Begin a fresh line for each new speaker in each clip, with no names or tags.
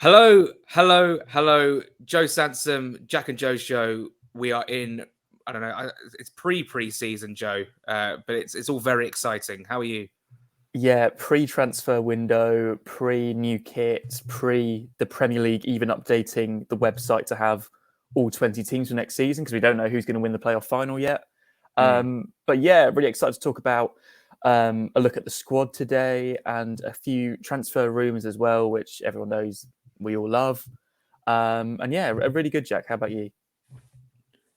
Hello, hello, hello, Joe Sansom, Jack and Joe show. We are in. I don't know. It's pre-season, Joe, but it's all very exciting. How are you?
Yeah, pre-transfer window, pre-new kit, pre the Premier League even updating the website to have all 20 teams for next season because we don't know who's going to win the playoff final yet.
Mm.
But yeah, really excited to talk about a look at the squad today and a few transfer rumours as well, which everyone knows we all love. And yeah, a really good, Jack. How about you?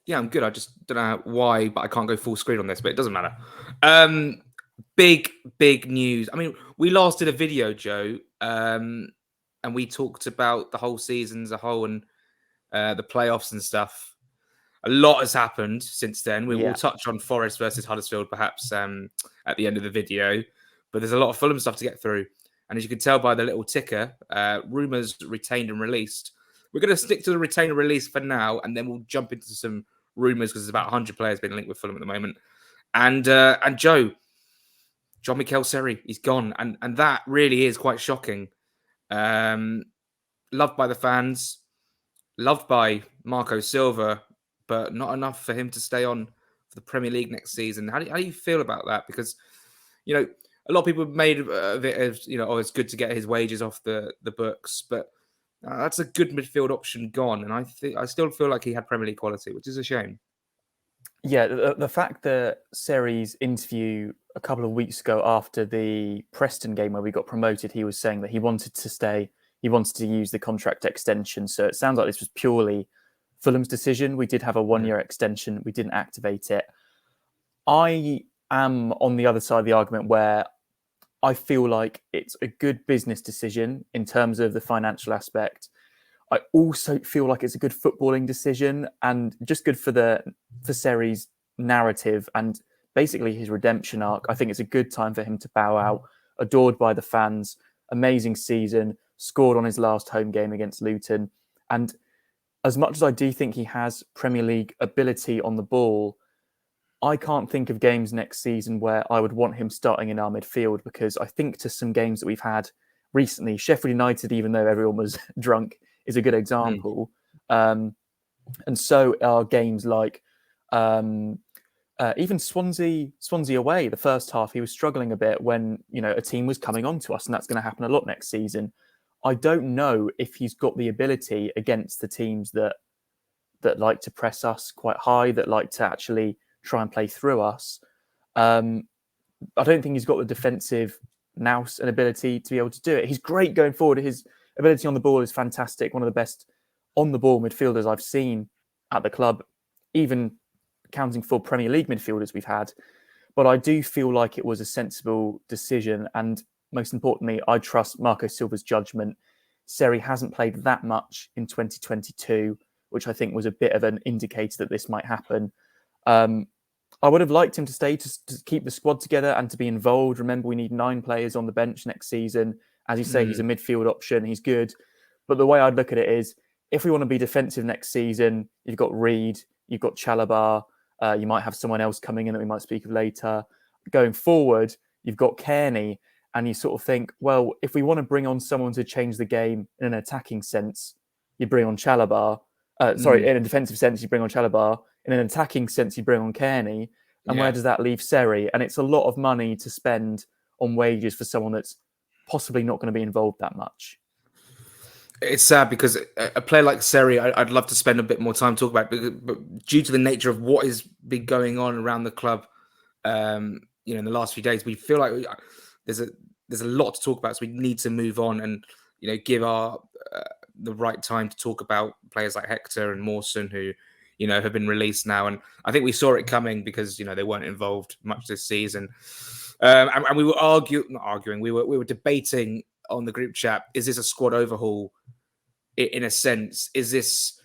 Yeah, I'm good. I just don't know why, but I can't go full screen on this, but it doesn't matter. Um, big news. I mean, we last did a video, Joe, and we talked about the whole season as a whole and the playoffs and stuff. A lot has happened since then. We'll
Yeah.
touch on Forest versus Huddersfield perhaps at the end of the video, but there's a lot of Fulham stuff to get through. And as you can tell by the little ticker, rumours retained and released. We're going to stick to the retained and release for now, and then we'll jump into some rumours because there's about 100 players being linked with Fulham at the moment. And Joe, Jean-Michel Seri, he's gone, and that really is quite shocking. Um, Loved by the fans, loved by Marco Silva, but not enough for him to stay on for the Premier League next season. How do you feel about that? Because a lot of people have made of it as oh, it's good to get his wages off the books, but that's a good midfield option gone. And I still feel like he had Premier League quality, which is a shame.
Yeah, the fact that Seri's interview a couple of weeks ago after the Preston game where we got promoted, he was saying that he wanted to stay, he wanted to use the contract extension. So it sounds like this was purely Fulham's decision. We did have a 1 year extension, we didn't activate it. I am on the other side of the argument where I feel like it's a good business decision in terms of the financial aspect. I also feel like it's a good footballing decision and just good for Seri's narrative and basically his redemption arc. I think it's a good time for him to bow out, adored by the fans, amazing season, scored on his last home game against Luton. And as much as I do think he has Premier League ability on the ball, I can't think of games next season where I would want him starting in our midfield because I think to some games that we've had recently, Sheffield United, even though everyone was drunk, is a good
Mm.
example. And so are games like even Swansea away. The first half, he was struggling a bit when a team was coming on to us, and that's going to happen a lot next season. I don't know if he's got the ability against the teams that like to press us quite high, that like to actually try and play through us. I don't think he's got the defensive nous and ability to be able to do it. He's great going forward. His ability on the ball is fantastic. One of the best on the ball midfielders I've seen at the club, even counting for Premier League midfielders we've had. But I do feel like it was a sensible decision. And most importantly, I trust Marco Silva's judgment. Seri hasn't played that much in 2022, which I think was a bit of an indicator that this might happen. I would have liked him to stay to keep the squad together and to be involved. Remember, we need 9 players on the bench next season. As you say, he's a midfield option. He's good. But the way I'd look at it is, if we want to be defensive next season, you've got Reed, you've got Chalobah, you might have someone else coming in that we might speak of later. Going forward, you've got Kearney, and you sort of think, well, if we want to bring on someone to change the game in an attacking sense, you bring on Chalobah. In a defensive sense, you bring on Chalobah. In an attacking sense, you bring on Kearney. And where
Yeah.
does that leave Seri? And it's a lot of money to spend on wages for someone that's possibly not going to be involved that much.
It's sad because a player like Seri, I'd love to spend a bit more time talking about, but due to the nature of what has been going on around the club, in the last few days, we feel like there's a lot to talk about. So we need to move on and give our the right time to talk about players like Hector and Mawson who have been released now. And I think we saw it coming because they weren't involved much this season. And we were not arguing. We were debating on the group chat: is this a squad overhaul? In a sense, is this,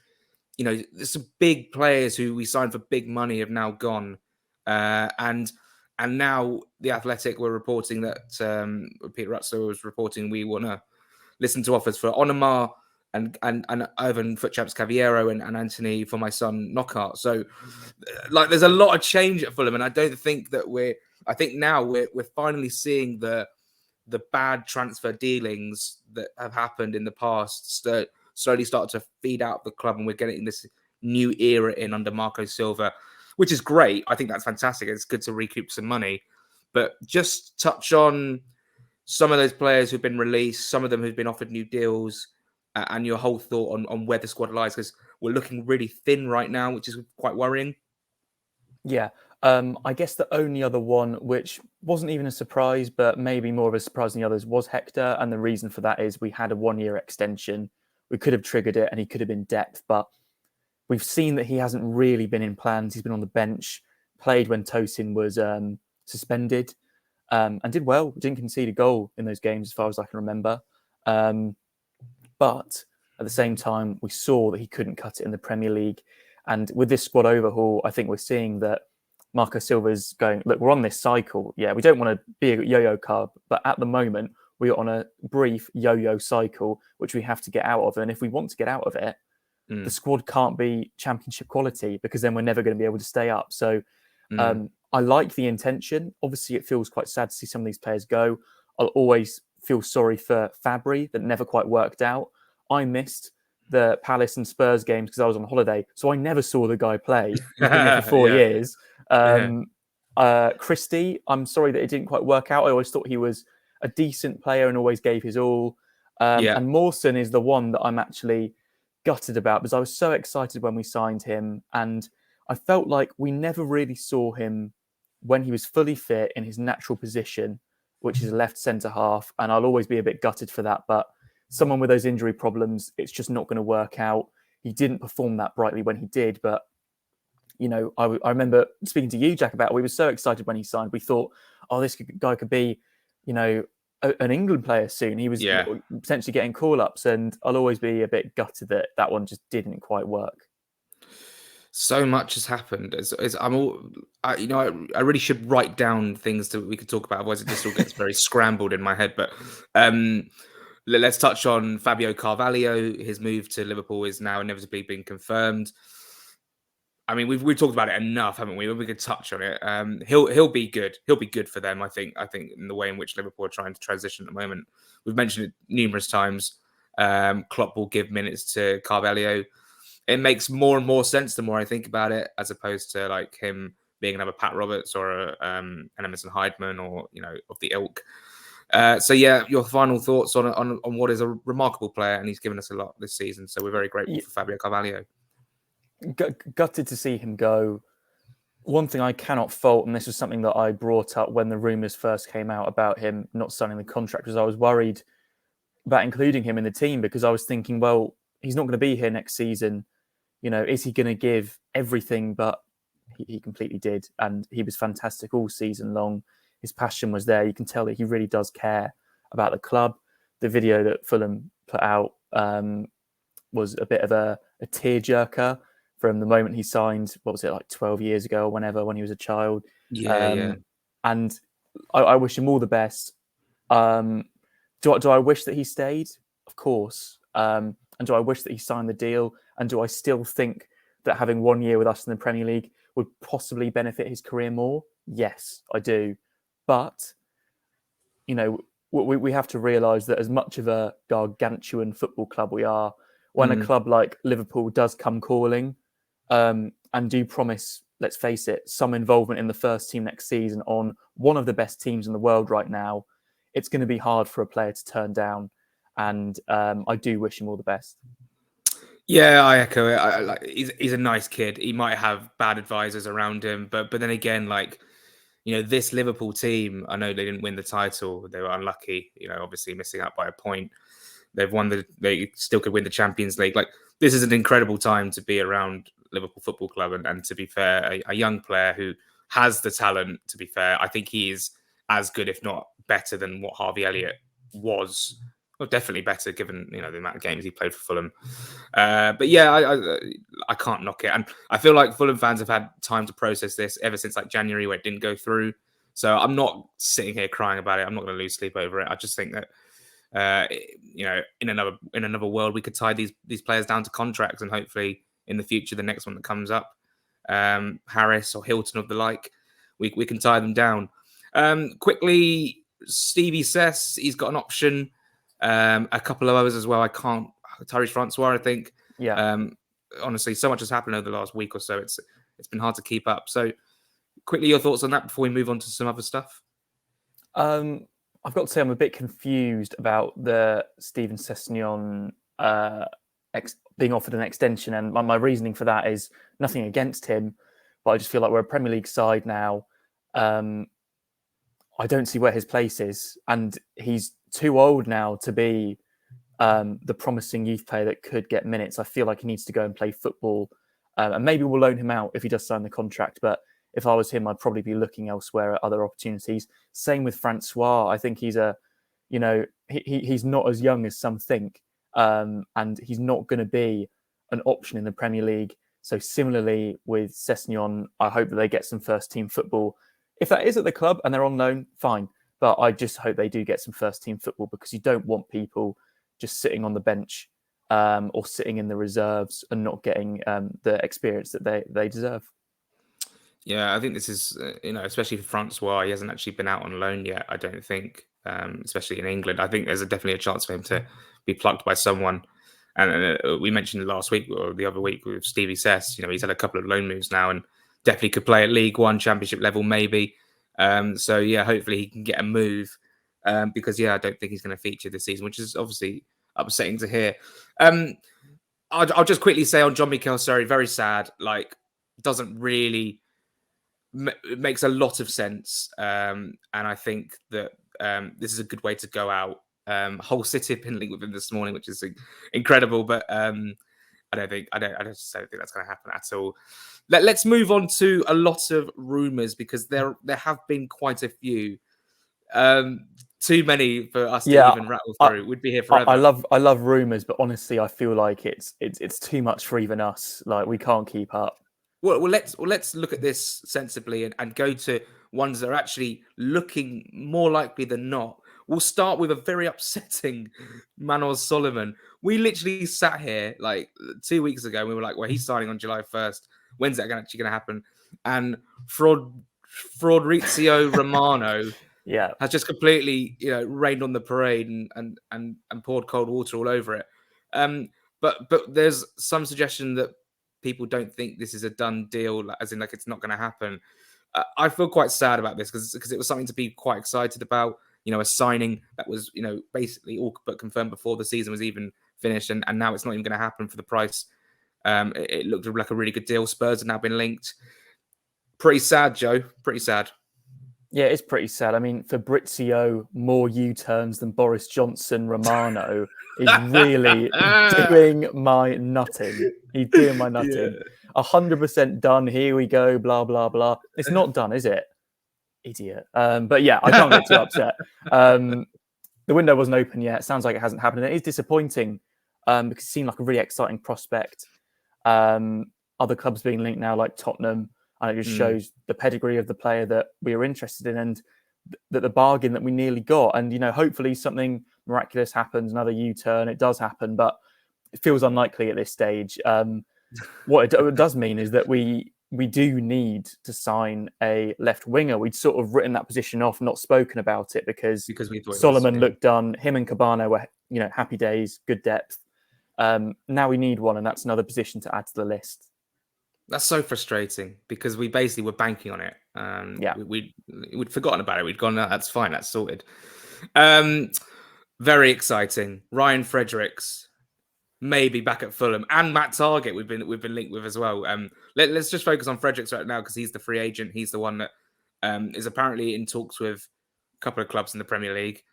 there's some big players who we signed for big money have now gone, and now the Athletic were reporting that Peter Rutzler was reporting we want to listen to offers for Onomar and Ivan Footchaps Caviero and Anthony for my son Knockout. So, there's a lot of change at Fulham, and I don't think that I think now we're finally seeing the the bad transfer dealings that have happened in the past slowly start to feed out the club, and we're getting this new era in under Marco Silva, which is great. I think that's fantastic. It's good to recoup some money. But just touch on some of those players who've been released, some of them who've been offered new deals, and your whole thought on where the squad lies, because we're looking really thin right now, which is quite worrying.
Yeah. I guess the only other one, which wasn't even a surprise, but maybe more of a surprise than the others, was Hector. And the reason for that is we had a 1-year extension. We could have triggered it and he could have been depth, but we've seen that he hasn't really been in plans. He's been on the bench, played when Tosin was suspended, and did well. Didn't concede a goal in those games as far as I can remember. But at the same time, we saw that he couldn't cut it in the Premier League. And with this squad overhaul, I think we're seeing that Marco Silva's going, look, we're on this cycle. Yeah, we don't want to be a yo-yo club, but at the moment, we're on a brief yo-yo cycle, which we have to get out of. And if we want to get out of it, the squad can't be championship quality, because then we're never going to be able to stay up. So I like the intention. Obviously, it feels quite sad to see some of these players go. I'll always feel sorry for Fabry, that never quite worked out. I missed the Palace and Spurs games because I was on holiday, so I never saw the guy play. He's been there for 4 years. Christie, I'm sorry that it didn't quite work out. I always thought he was a decent player and always gave his all. And Mawson is the one that I'm actually gutted about, because I was so excited when we signed him, and I felt like we never really saw him when he was fully fit in his natural position, which is left centre half. And I'll always be a bit gutted for that. But someone with those injury problems, it's just not going to work out. He didn't perform that brightly when he did. But, you know, I remember speaking to you, Jack, about it. We were so excited when he signed. We thought, oh, this guy could be, you know, an England player soon. He was potentially getting call-ups. And I'll always be a bit gutted that that one just didn't quite work.
So much has happened. I really should write down things that we could talk about. Otherwise, it just all gets very scrambled in my head. But let's touch on Fabio Carvalho. His move to Liverpool is now inevitably being confirmed. I mean, we've talked about it enough, haven't we? We could touch on it. He'll be good. He'll be good for them. I think in the way in which Liverpool are trying to transition at the moment. We've mentioned it numerous times. Klopp will give minutes to Carvalho. It makes more and more sense the more I think about it, as opposed to like him being another Pat Roberts or an Emerson Hydeman, or of the ilk. So yeah, your final thoughts on what is a remarkable player, and he's given us a lot this season. So we're very grateful for Fabio Carvalho.
Gutted to see him go. One thing I cannot fault, and this was something that I brought up when the rumours first came out about him not signing the contract, was I was worried about including him in the team, because I was thinking, well, he's not going to be here next season. Is he going to give everything? But he completely did. And he was fantastic all season long. His passion was there. You can tell that he really does care about the club. The video that Fulham put out was a bit of a tearjerker from the moment he signed, what was it, like 12 years ago or whenever, when he was a child. And I wish him all the best. Do I wish that he stayed? Of course. And do I wish that he signed the deal? And do I still think that having 1 year with us in the Premier League would possibly benefit his career more? Yes, I do. But, we have to realise that as much of a gargantuan football club we are, when a club like Liverpool does come calling and do promise, let's face it, some involvement in the first team next season on one of the best teams in the world right now, it's going to be hard for a player to turn down. And I do wish him all the best.
Yeah, I echo it. He's a nice kid. He might have bad advisors around him, but then again, this Liverpool team, I know they didn't win the title. They were unlucky, obviously missing out by a point. They still could win the Champions League. This is an incredible time to be around Liverpool Football Club. And to be fair, a young player who has the talent, to be fair, I think he is as good, if not better, than what Harvey Elliott was. Well, definitely better given the amount of games he played for Fulham. But yeah, I can't knock it, and I feel like Fulham fans have had time to process this ever since January, where it didn't go through. So I'm not sitting here crying about it. I'm not going to lose sleep over it. I just think that in another world we could tie these players down to contracts, and hopefully in the future, the next one that comes up, Harris or Hilton of the like, we can tie them down. Quickly, Stevie says he's got an option. A couple of others as well. I can't. Tyrese Francois, I think.
Yeah.
Honestly, so much has happened over the last week or so. It's been hard to keep up. So, quickly, your thoughts on that before we move on to some other stuff.
I've got to say I'm a bit confused about the Steven Sessegnon being offered an extension, and my reasoning for that is nothing against him, but I just feel like we're a Premier League side now. I don't see where his place is, and he's too old now to be the promising youth player that could get minutes. I feel like he needs to go and play football, and maybe we'll loan him out if he does sign the contract. But if I was him, I'd probably be looking elsewhere at other opportunities. Same with Francois. I think he's he's not as young as some think, and he's not going to be an option in the Premier League. So similarly with Sessegnon, I hope that they get some first team football. If that is at the club and they're on loan, fine. But I just hope they do get some first team football, because you don't want people just sitting on the bench or sitting in the reserves and not getting the experience that they deserve.
Yeah, I think this is, especially for Francois, he hasn't actually been out on loan yet, I don't think, especially in England. I think there's definitely a chance for him to be plucked by someone. And we mentioned last week or the other week with Stevie Sess, he's had a couple of loan moves now and definitely could play at League One, Championship level, maybe. So, yeah, hopefully he can get a move because, I don't think he's going to feature this season, which is obviously upsetting to hear. I'll just quickly say on Jean-Michel Seri, very sad, doesn't really... It makes a lot of sense, and I think that this is a good way to go out. Whole City have been linked with him this morning, which is incredible. But I just don't think that's going to happen at all. Let's move on to a lot of rumours, because there have been quite a few. Too many for us to even rattle through. We'd be here forever.
I love rumours, but honestly, I feel like it's too much for even us. Like, we can't keep up.
Well, let's look at this sensibly and go to ones that are actually looking more likely than not. We'll start with a very upsetting Manos Solomon. We literally sat here 2 weeks ago and we were like, well, he's signing on July 1st. When's that actually going to happen? And Fabrizio Romano has just completely, rained on the parade and poured cold water all over it. But there's some suggestion that people don't think this is a done deal, as in it's not going to happen. I feel quite sad about this because it was something to be quite excited about. A signing that was, basically all but confirmed before the season was even finished, and now it's not even going to happen for the price. It looked like a really good deal. Spurs have now been linked. Pretty sad, Joe. Pretty sad.
Yeah, it's pretty sad. I mean, Fabrizio, more U-turns than Boris Johnson Romano is really doing my nutting. He's doing my nutting. 100% done. Here we go. Blah, blah, blah. It's not done, is it? Idiot. But yeah, I can't get too upset. The window wasn't open yet. It sounds like it hasn't happened. And it is disappointing because it seemed like a really exciting prospect. Other clubs being linked now, like Tottenham. And it just shows the pedigree of the player that we were interested in, and that the bargain that we nearly got. And, hopefully something miraculous happens, another U-turn. It does happen, but it feels unlikely at this stage. What it does mean is that we do need to sign a left winger. We'd sort of written that position off, not spoken about it because
we thought
Solomon looked done. Him and Cabano were, happy days, good depth. Now we need one, and that's another position to add to the list.
That's so frustrating because we basically were banking on it. We'd forgotten about it. We'd gone, no, that's fine, that's sorted. Very exciting. Ryan Fredericks, maybe back at Fulham, and Matt Targett we've been linked with as well. Let's just focus on Fredericks right now because he's the free agent. He's the one that is apparently in talks with a couple of clubs in the Premier League.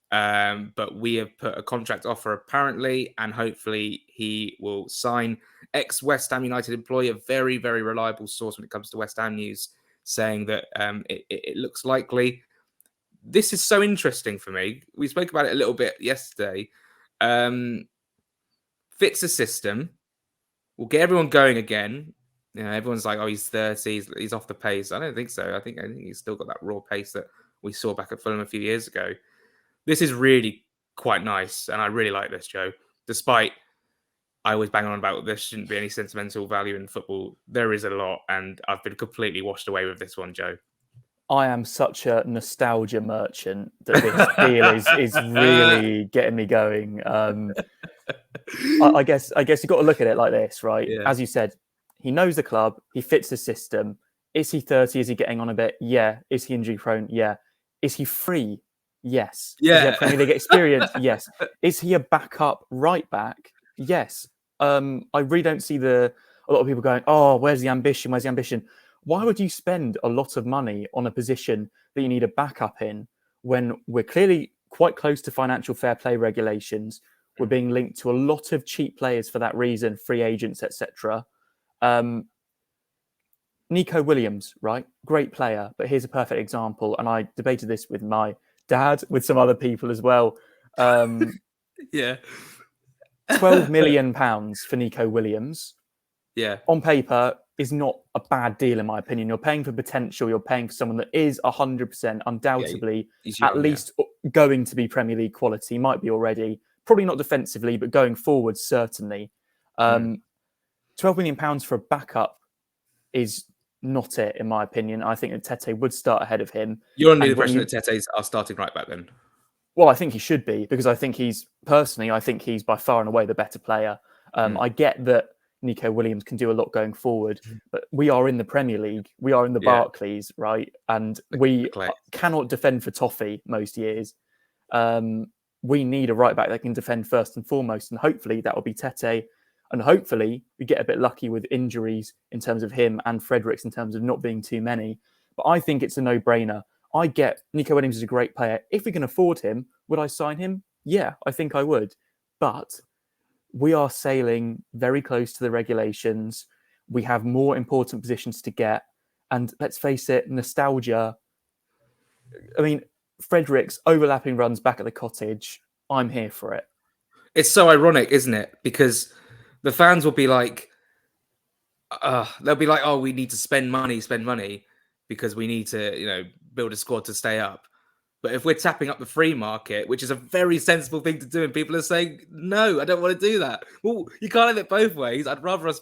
But we have put a contract offer apparently, and hopefully he will sign. Ex-West Ham United employee, a very, very reliable source when it comes to West Ham news, saying that it looks likely. This is so interesting for me. We spoke about it a little bit yesterday. Fits a system. We'll get everyone going again. Everyone's like, oh, he's 30, he's off the pace. I don't think so. I think he's still got that raw pace that we saw back at Fulham a few years ago. This is really quite nice, and I really like this, Joe. Despite I always bang on about there shouldn't be any sentimental value in football, there is a lot, and I've been completely washed away with this one, Joe.
I am such a nostalgia merchant that this deal is really getting me going. I guess you've got to look at it like this, right?
Yeah.
As you said, he knows the club, he fits the system. Is he 30? Is he getting on a bit? Yeah. Is he injury prone? Yeah. Is he free? Yes. Does he have Premier League experience? Yes. Is he a backup right back? Yes. I really don't see a lot of people going, oh, where's the ambition? Where's the ambition? Why would you spend a lot of money on a position that you need a backup in when we're clearly quite close to financial fair play regulations? We're being linked to a lot of cheap players for that reason, free agents, etc. Nico Williams, right? Great player, but here's a perfect example. And I debated this with my dad, with some other people as well.
Yeah.
£12 million for Nico Williams.
Yeah.
On paper is not a bad deal, in my opinion. You're paying for potential. You're paying for someone that is 100% undoubtedly at least going to be Premier League quality, might be already. Probably not defensively, but going forward, certainly. £12 million for a backup is not it, in my opinion. I think that Tete would start ahead of him.
You're under the impression that Tete's our starting right back then?
Well, I think he should be, because I think he's by far and away the better player. I get that Nico Williams can do a lot going forward, but we are in the Premier League. We are in the Barclays, right? And we cannot defend for toffee most years. We need a right back that can defend first and foremost, and hopefully that will be Tete. And hopefully we get a bit lucky with injuries in terms of him and Fredericks in terms of not being too many. But I think it's a no-brainer. I get Nico Williams is a great player. If we can afford him, would I sign him? Yeah, I think I would. But we are sailing very close to the regulations. We have more important positions to get. And let's face it, nostalgia. I mean, Fredericks overlapping runs back at the Cottage. I'm here for it.
It's so ironic, isn't it? Because the fans will be like, they'll be like, oh, we need to spend money because we need to, build a squad to stay up. But if we're tapping up the free market, which is a very sensible thing to do, and people are saying, no, I don't want to do that. Well, you can't have it both ways. I'd rather us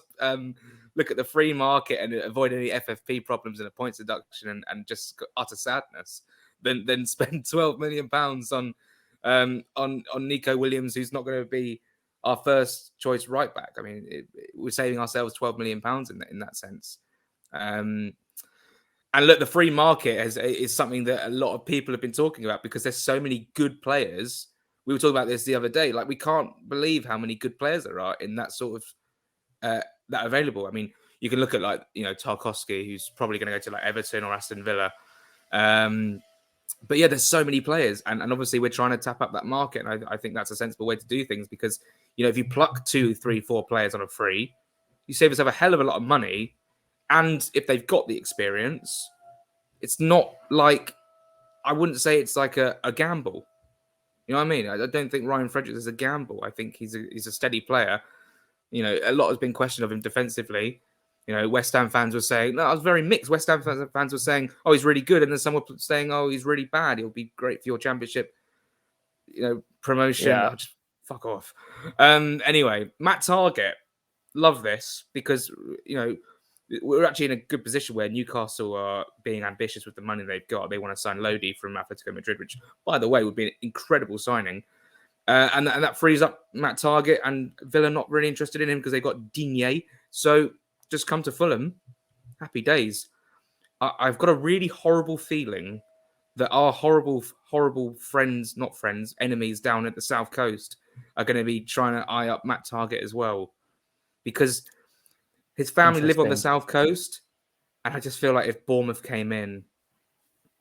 look at the free market and avoid any FFP problems and a points deduction and just utter sadness than spend £12 million on Nico Williams, who's not going to be our first choice right back. I mean, we're saving ourselves £12 million in that sense. And look, the free market is something that a lot of people have been talking about because there's so many good players. We were talking about this the other day. Like, we can't believe how many good players there are in that sort of that available. I mean, you can look at Tarkowski, who's probably going to go to Everton or Aston Villa. But yeah, there's so many players, and obviously we're trying to tap up that market. And I think that's a sensible way to do things because if you pluck 2, 3, 4 players on a free, you save yourself a hell of a lot of money. And if they've got the experience, it's not like, I wouldn't say it's like a gamble. You know what I mean? I don't think Ryan Fredericks is a gamble. I think he's a steady player. A lot has been questioned of him defensively. West Ham fans were saying, no, I was very mixed. West Ham fans were saying, oh, he's really good. And then some were saying, oh, he's really bad. He'll be great for your championship, promotion.
Yeah.
Just fuck off. Anyway, Matt Targett, love this because, we're actually in a good position where Newcastle are being ambitious with the money they've got. They want to sign Lodi from Atletico Madrid, which, by the way, would be an incredible signing. And that frees up Matt Targett, and Villa not really interested in him because they got Digne. So just come to Fulham. Happy days. I've got a really horrible feeling that our horrible, horrible enemies down at the South Coast are going to be trying to eye up Matt Targett as well. Because his family live on the South Coast, and I just feel like if Bournemouth came in,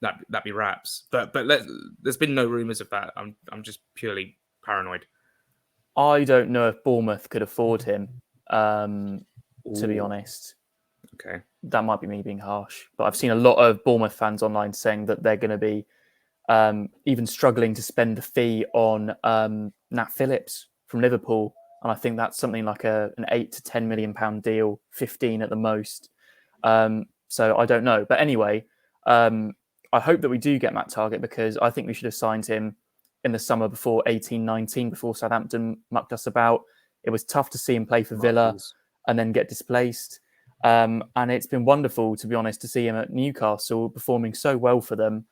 that'd be wraps. But there's been no rumours of that. I'm just purely paranoid.
I don't know if Bournemouth could afford him, to be honest.
Okay.
That might be me being harsh, but I've seen a lot of Bournemouth fans online saying that they're going to be even struggling to spend the fee on Nat Phillips from Liverpool. And I think that's something like an £8 to £10 million deal, 15 at the most. So I don't know. But anyway, I hope that we do get Matt Targett because I think we should have signed him in the summer before 18-19, before Southampton mucked us about. It was tough to see him play for Villa and then get displaced. And it's been wonderful, to be honest, to see him at Newcastle performing so well for them.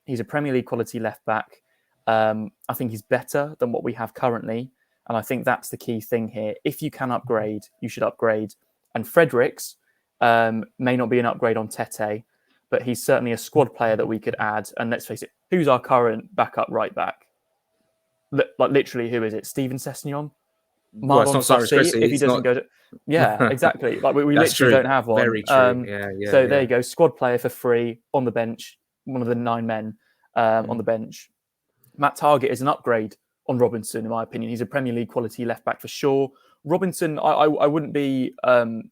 He's a Premier League quality left back. I think he's better than what we have currently. And I think that's the key thing here. If you can upgrade, you should upgrade. And Fredericks may not be an upgrade on Tete, but he's certainly a squad player that we could add. And let's face it, who's our current backup right back? Like literally, who is it? Steven Sessegnon?
Well, it's
Marlon
not Cyrus
Sassy,
Christie.
if he
It's
doesn't
not.
go to... Yeah, exactly. Like we
That's
literally
true.
don't have one.
Very true.
So there you go. Squad player for free on the bench. One of the 9 men on the bench. Matt Targett is an upgrade on Robinson, in my opinion. He's a Premier League quality left back for sure. Robinson, I wouldn't be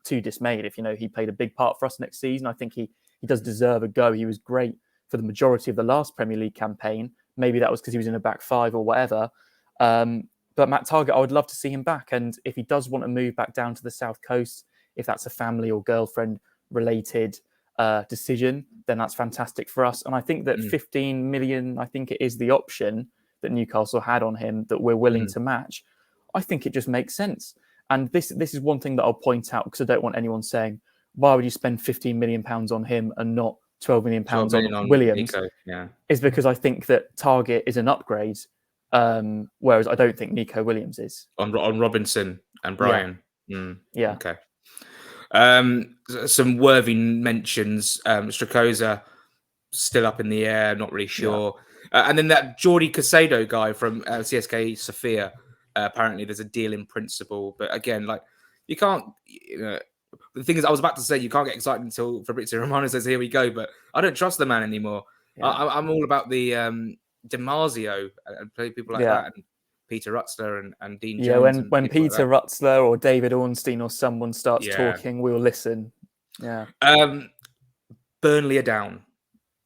too dismayed if he played a big part for us next season. I think he does deserve a go. He was great for the majority of the last Premier League campaign. Maybe that was because he was in a back 5 or whatever. But Matt Targett, I would love to see him back. And if he does want to move back down to the South Coast, if that's a family or girlfriend related decision, then that's fantastic for us. And I think that 15 million, I think it is the option that Newcastle had on him that we're willing to match. I think it just makes sense. And this is one thing that I'll point out, because I don't want anyone saying, why would you spend 15 million pounds on him and not 12 million pounds on Williams?
Nico, yeah.
Is because I think that Targett is an upgrade, whereas I don't think Nico Williams is.
On Robinson and Brian.
Yeah.
Okay. Some worthy mentions. Strakosza still up in the air, not really sure. And then that Jordi Caicedo guy from CSK Sofia. Apparently, there's a deal in principle, but again, like you can't. The thing is, I was about to say you can't get excited until Fabrizio Romano says, "Here we go," but I don't trust the man anymore. Yeah. I'm all about the DiMarzio and people like that, and Peter Rutzler and Dean Jones.
Yeah, when Peter Rutzler or David Ornstein or someone starts talking, we'll listen. Yeah.
Burnley are down.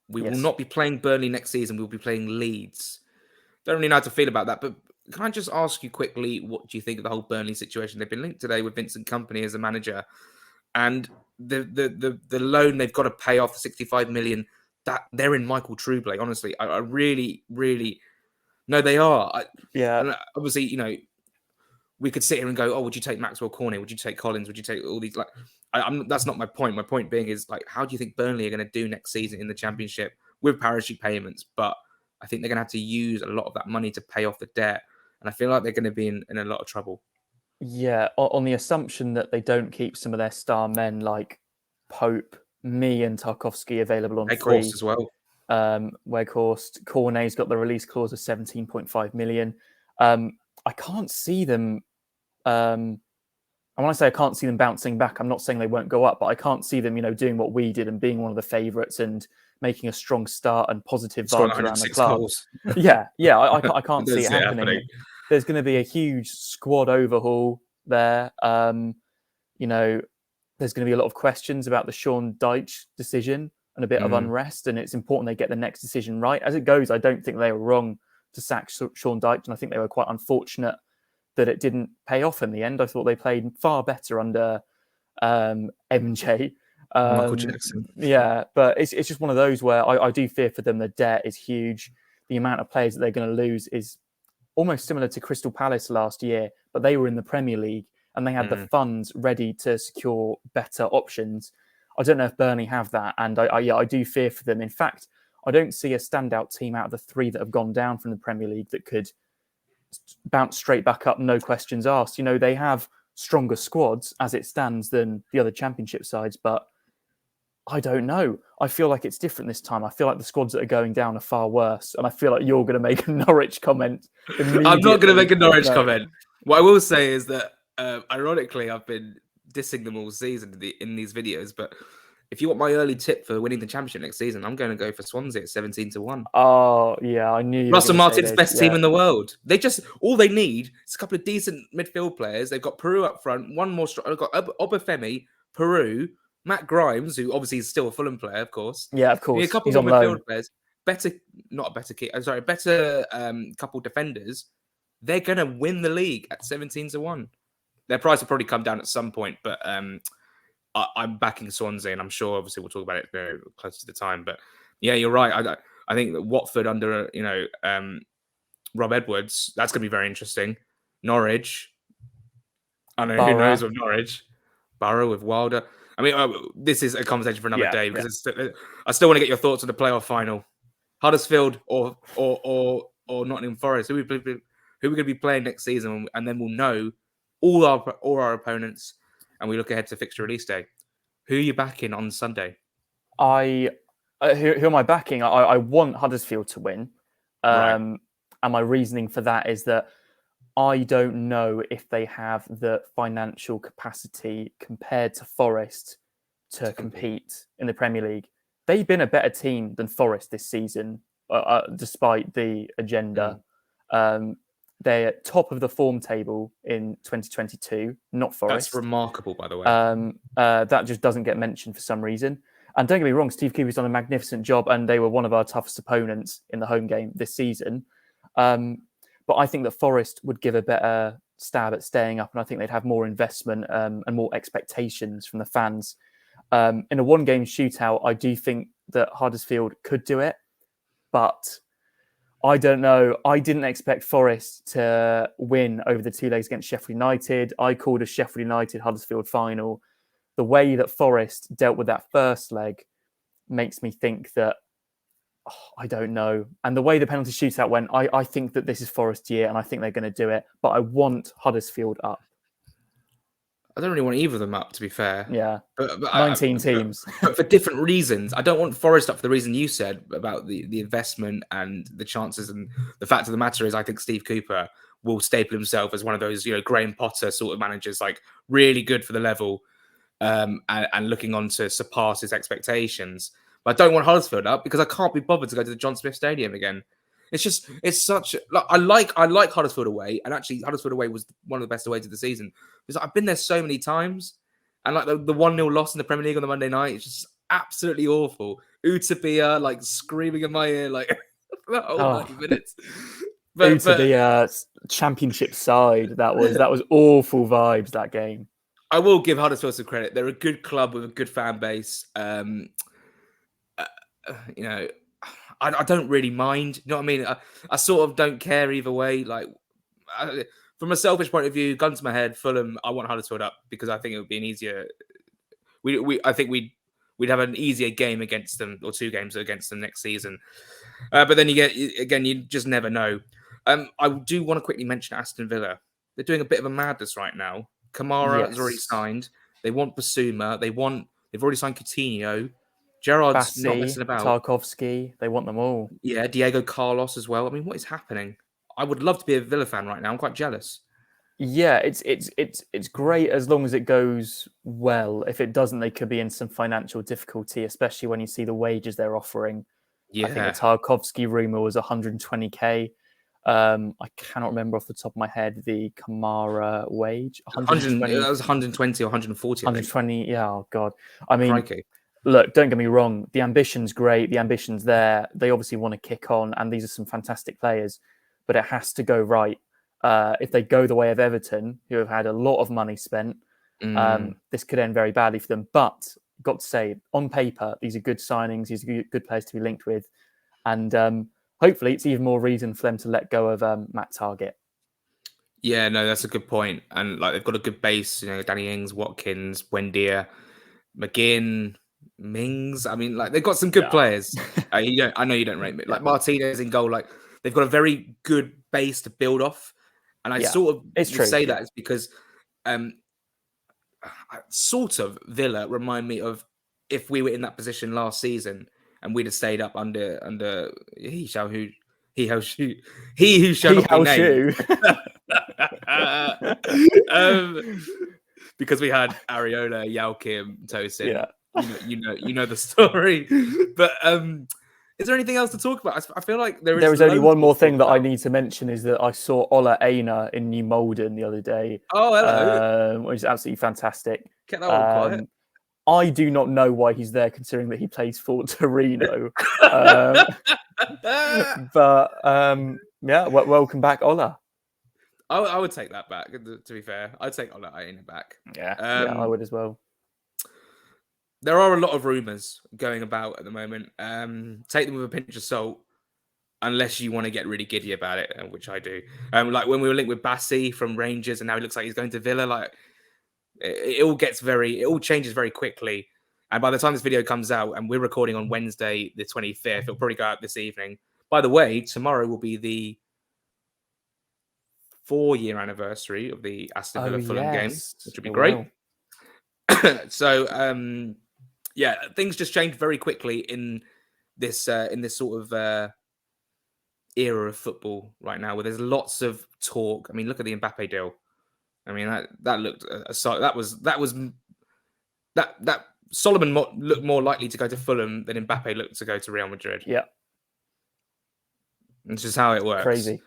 We will not be playing Burnley next season. We'll be playing Leeds. Don't really know how to feel about that, but can I just ask you quickly, what do you think of the whole Burnley situation? They've been linked today with Vincent Kompany as a manager, and the loan they've got to pay off, the 65 million, that they're in Michael Trublé. Honestly, I really, really, no, they are. And obviously, we could sit here and go, oh, would you take Maxwell Cornet? Would you take Collins? Would you take all these? Like, that's not my point. My point being is, like, how do you think Burnley are going to do next season in the Championship with parachute payments? But I think they're going to have to use a lot of that money to pay off the debt. And I feel like they're going to be in a lot of trouble.
Yeah, on the assumption that they don't keep some of their star men like Pope, Me and Tarkowski available on free.
Weghorst as well.
Weghorst. Cornet's got the release clause of 17.5 million. I can't see them. I want to say I can't see them bouncing back. I'm not saying they won't go up, but I can't see them, doing what we did and being one of the favourites and making a strong start and positive vibes around the club.
Goals.
Yeah, I can't see it happening. There's going to be a huge squad overhaul there. There's going to be a lot of questions about the Sean Dyche decision and a bit of unrest, and it's important they get the next decision right. As it goes, I don't think they were wrong to sack Sean Dyche, and I think they were quite unfortunate that it didn't pay off in the end. I thought they played far better under MJ.
Michael Jackson.
Yeah, but it's just one of those where I do fear for them. The debt is huge. The amount of players that they're going to lose is almost similar to Crystal Palace last year, but they were in the Premier League and they had the funds ready to secure better options. I don't know if Burnley have that, and I do fear for them. In fact, I don't see a standout team out of the 3 that have gone down from the Premier League that could bounce straight back up, no questions asked. They have stronger squads as it stands than the other Championship sides, but I don't know. I feel like it's different this time. I feel like the squads that are going down are far worse. And I feel like you're going to make a Norwich comment. I'm
not going to make a Norwich comment. What I will say is that, ironically, I've been dissing them all season in these videos. But if you want my early tip for winning the Championship next season, I'm going to go for Swansea at 17-1.
Oh, yeah, I knew you
Russell Martin's best team in the world. All they need is a couple of decent midfield players. They've got Peru up front, one more strong. They've got Obafemi, Peru, Matt Grimes, who obviously is still a Fulham player, of course.
Yeah, of course.
A couple more midfield players. Better couple defenders. They're going to win the league at 17-1. Their price will probably come down at some point, but I'm backing Swansea, and I'm sure, obviously, we'll talk about it very close to the time. But yeah, you're right. I think that Watford under Rob Edwards, that's going to be very interesting. Norwich, I don't know who knows with Norwich. Borough with Wilder. I mean, this is a conversation for another
Yeah,
day
yeah.
because I still want to get your thoughts on the playoff final. Huddersfield or Nottingham Forest. Who are we going to be playing next season? And then we'll know all our opponents, and we look ahead to fixture release day. Who are you backing on Sunday?
Who am I backing? I want Huddersfield to win.
Right.
And my reasoning for that is that I don't know if they have the financial capacity compared to Forest to compete in the Premier League. They've been a better team than Forest this season, despite the agenda. They're top of the form table in 2022, not Forest.
That's remarkable, by the way.
That just doesn't get mentioned for some reason. And don't get me wrong, Steve Cooper's done a magnificent job, and they were one of our toughest opponents in the home game this season. But I think that Forest would give a better stab at staying up, and I think they'd have more investment and more expectations from the fans. In a one-game shootout, I do think that Huddersfield could do it, but I don't know. I didn't expect Forest to win over the 2 legs against Sheffield United. I called a Sheffield United Huddersfield final. The way that Forest dealt with that first leg makes me think that I don't know. And the way the penalty shootout went, I think that this is Forest year, and I think they're going to do it. But I want Huddersfield up.
I don't really want either of them up, to be fair.
Yeah,
but
19 teams.
But for different reasons. I don't want Forest up for the reason you said about the investment and the chances. And the fact of the matter is, I think Steve Cooper will staple himself as one of those, Graham Potter sort of managers, like really good for the level, and looking on to surpass his expectations. But I don't want Huddersfield up because I can't be bothered to go to the John Smith Stadium again. It's such like I like Huddersfield away, and actually Huddersfield away was one of the best aways of the season because I've been there so many times, and like the 1-0 loss in the Premier League on the Monday night, it's just absolutely awful. Utopia like screaming in my ear like the whole 90 minutes.
But the championship side, that was awful vibes, that game.
I will give Huddersfield some credit. They're a good club with a good fan base. I don't really mind. You know what I mean? I sort of don't care either way. Like, from a selfish point of view, gun to my head, Fulham, I want Huddersfield up because I think it would be an easier. I think we'd have an easier game against them, or 2 games against them next season. But then you just never know. I do want to quickly mention Aston Villa. They're doing a bit of a madness right now. Kamara has already signed. They want Basuma. They've already signed Coutinho. Gerrard's not messing about.
Tarkowski, they want them all.
Yeah, Diego Carlos as well. I mean, what is happening? I would love to be a Villa fan right now. I'm quite jealous.
Yeah, it's great as long as it goes well. If it doesn't, they could be in some financial difficulty, especially when you see the wages they're offering. Yeah. I think the Tarkowski rumour was 120k. I cannot remember off the top of my head the Kamara wage.
120. That was 120 or 140.
120. Yeah. Oh God. I mean,
crikey.
Look, don't get me wrong. The ambition's great. The ambition's there. They obviously want to kick on, and these are some fantastic players. But it has to go right. If they go the way of Everton, who have had a lot of money spent, this could end very badly for them. But got to say, on paper, these are good signings. These are good players to be linked with, and hopefully, it's even more reason for them to let go of Matt Targett.
Yeah, no, that's a good point. And like they've got a good base. Danny Ings, Watkins, Buendia, McGinn, Mings. I mean, like they've got some good players. I know you don't rate me. Like Martinez in goal. Like they've got a very good base to build off. And I sort of say that is because sort of Villa remind me of if we were in that position last season and we'd have stayed up under he who shall not be named. Because we had Areola, Yalkim, Tosin.
Yeah.
You know the story. But is there anything else to talk about? I feel like there is
only one more thing that I need to mention is that I saw Ola Aina in New Malden the other day.
Oh, hello.
Which is absolutely fantastic.
Kept that one quiet.
I do not know why he's there, considering that he plays for Torino. Welcome back, Ola.
I would take that back. To be fair, I'd take Ola Aina back.
Yeah, I would as well.
There are a lot of rumours going about at the moment. Take them with a pinch of salt, unless you want to get really giddy about it, which I do. Like when we were linked with Bassi from Rangers, and now he looks like he's going to Villa. Like It all changes very quickly. And by the time this video comes out, and we're recording on Wednesday the 25th, it'll probably go out this evening. By the way, tomorrow will be the 4-year anniversary of the Aston Villa Fulham game, which will be great. So, yeah, things just changed very quickly in this sort of era of football right now, where there's lots of talk. I mean, look at the Mbappe deal. I mean, that looked that Solomon looked more likely to go to Fulham than Mbappe looked to go to Real Madrid.
Yeah,
it's just how it works.
Crazy.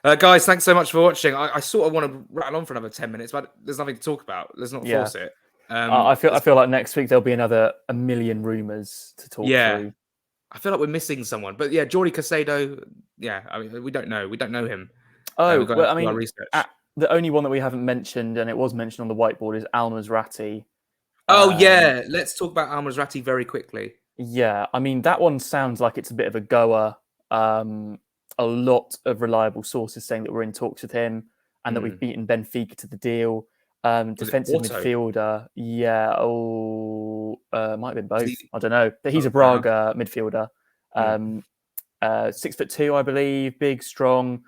Guys, thanks so much for watching. I sort of want to rattle on for another 10 minutes, but there's nothing to talk about. Let's not force it.
I feel like next week there'll be another 1 million rumours to talk through.
I feel like we're missing someone, but yeah, Jordi Caicedo. Yeah, I mean, we don't know him.
Oh, well, I mean, the only one that we haven't mentioned, and it was mentioned on the whiteboard, is Al Mazrati.
Oh yeah, let's talk about Al Mazrati very quickly.
Yeah, I mean that one sounds like it's a bit of a goer. A lot of reliable sources saying that we're in talks with him and that we've beaten Benfica to the deal. Defensive midfielder, might have been both. I don't know. But he's a Braga midfielder. 6'2", I believe, big, strong.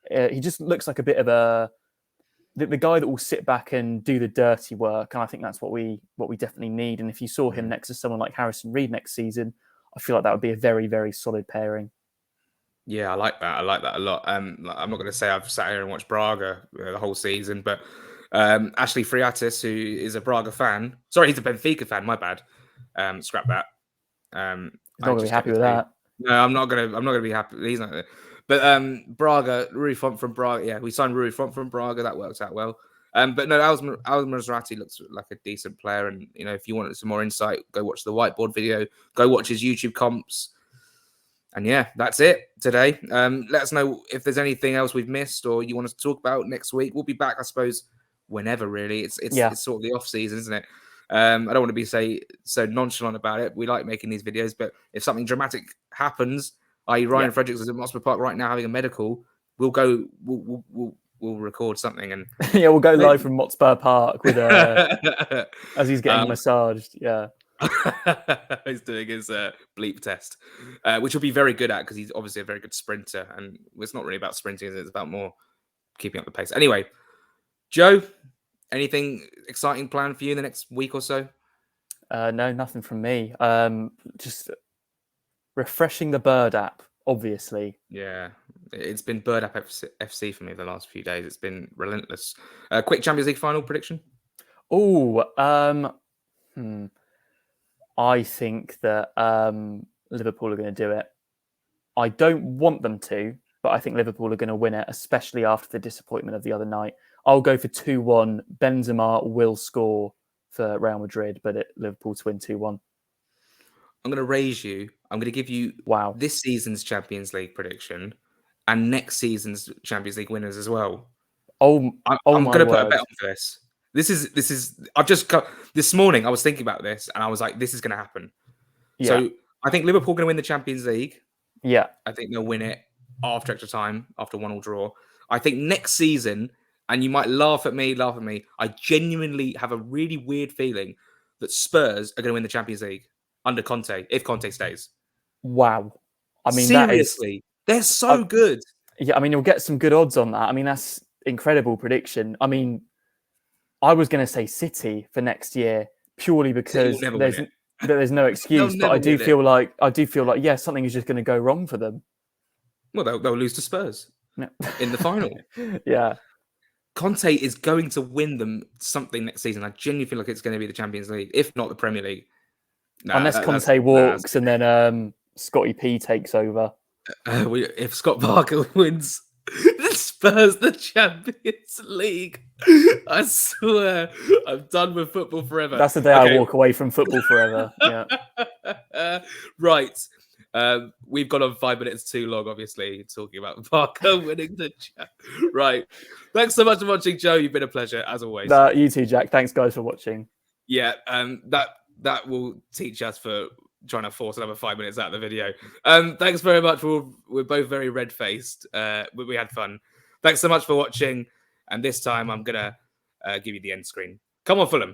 He just looks like a bit of the guy that will sit back and do the dirty work, and I think that's what we definitely need. And if you saw him next to someone like Harrison Reed next season, I feel like that would be a very, very solid pairing.
Yeah, I like that. I like that a lot. I'm not going to say I've sat here and watched Braga the whole season, but Ashley Friatis, who is a Braga fan, sorry, he's a Benfica fan. My bad. Scrap that.
He's not going to be happy with that.
No, I'm not going to be happy. He's not. But Braga, Rui Font from Braga. Yeah, we signed Rui Font from Braga. That works out well. But no, Al Mazrati looks like a decent player. And if you wanted some more insight, go watch the whiteboard video. Go watch his YouTube comps. And yeah, that's it today. Let us know if there's anything else we've missed or you want us to talk about next week. We'll be back, I suppose, whenever. Really, it's sort of the off season, isn't it? I don't want to be so nonchalant about it. We like making these videos, but if something dramatic happens, i.e. Ryan Fredericks is at Motspur Park right now having a medical, we'll record something and
we'll go live from Motspur Park with as he's getting massaged. Yeah.
He's doing his bleep test, which he'll be very good at because he's obviously a very good sprinter. And it's not really about sprinting, is it? It's about more keeping up the pace. Anyway, Joe, anything exciting planned for you in the next week or so?
No, nothing from me. Just refreshing the Bird app, obviously.
Yeah, it's been Bird app FC for me the last few days. It's been relentless. Quick Champions League final prediction?
I think that Liverpool are going to do it. I don't want them to, but I think Liverpool are going to win it, especially after the disappointment of the other night. I'll go for 2-1. Benzema will score for Real Madrid, but Liverpool to win 2-1.
I'm going to raise you. I'm going to give you this season's Champions League prediction and next season's Champions League winners as well.
I'm
going to put a bet on for this. This is. I've just got this morning. I was thinking about this, and I was like, "This is going to happen." Yeah. So I think Liverpool are going to win the Champions League.
Yeah,
I think they'll win it after extra time, after 1-1 draw. I think next season, and you might laugh at me. I genuinely have a really weird feeling that Spurs are going to win the Champions League under Conte if Conte stays.
Wow, I mean,
seriously, they're so good.
Yeah, I mean, you'll get some good odds on that. I mean, that's incredible prediction. I mean, I was going to say City for next year purely because there's no excuse, but I do feel like something is just going to go wrong for them.
Well, they'll lose to Spurs in the final.
Yeah,
Conte is going to win them something next season. I genuinely feel like it's going to be the Champions League, if not the Premier League.
Unless Conte walks and then Scotty P takes over.
If Scott Parker wins the Spurs the Champions League, I swear I'm done with football forever.
That's the day I walk away from football forever. Yeah.
Right. We've gone on 5 minutes too long, obviously, talking about Parker winning the chat. Right. Thanks so much for watching, Joe. You've been a pleasure, as always.
You too, Jack. Thanks, guys, for watching.
Yeah, that will teach us for trying to force another 5 minutes out of the video. Thanks very much. We're both very red-faced. We had fun. Thanks so much for watching. And this time, I'm going to give you the end screen. Come on, Fulham.